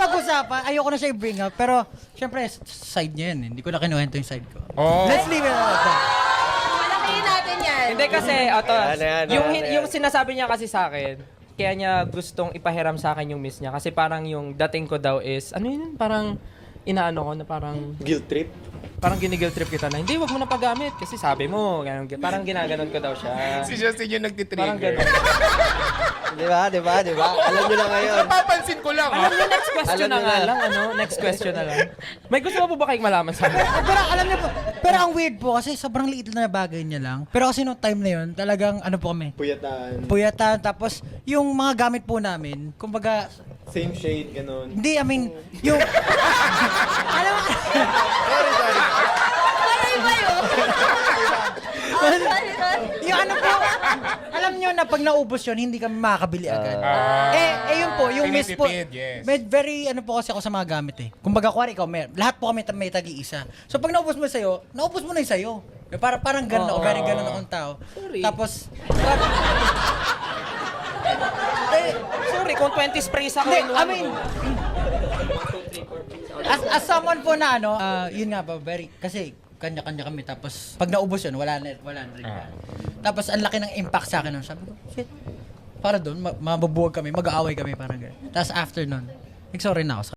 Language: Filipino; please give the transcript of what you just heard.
pag-usapan. Ayoko na siya i-bring up. Pero, syempre, side niya yan. Hindi ko na kinuwento yung side ko. Oh. Let's leave it at that. Malakihin natin yan. Hindi kasi, Yan. yung sinasabi niya kasi sa akin, kaya niya gustong ipahiram sa akin yung miss niya. Kasi parang yung dating ko daw is, ano yun, parang inaano ko na parang, Guilt trip? parang ginigil trip kita na, hindi, wag mo na paggamit. Kasi sabi mo, ganun, parang ginaganon ko daw siya. Si Justin yung Parang nagtitrigger. ganun. Di ba? Alam nyo na ngayon. Napapansin ko lang, Alam ha? niyo, next question Alam na niyo nga na. lang, ano? Next question na lang. May gusto mo po ba kayong malaman sa akin? Pero alam niyo po, pero ang weird po kasi sobrang liit na bagay niya lang. Pero kasi nung time na yun, talagang ano po kami, Puyatan. puyatan. Tapos yung mga gamit po namin, kumbaga, Same shade, ganun. hindi, I mean, yung... alam mo, Aray ba yun? Sorry. yung ano po, alam niyo na pag naubos yun, hindi kami makakabili agad. Yun po, yung miss po, Tinitipid, yes. very ano po kasi ako sa mga gamit eh. Kumbaga, kuwari ikaw, lahat po kami may tagi-isa. So pag naubos mo sa'yo, naubos mo na yung sa'yo. Parang ganun ako, very ganun akong tao. Sorry. Tapos, Sorry, kung 20 sprays ako hindi, in I one mean, go. as someone po na ano, yun nga ba, very, kasi kanya-kanya kami. Tapos pag naubos yun, wala na rin. Tapos ang laki ng impact sa akin nun. Sabi ko, shit, para doon, mabubuwag kami, mag-aaway kami, parang gano'n. Tapos after nun, nag-sorry na ako.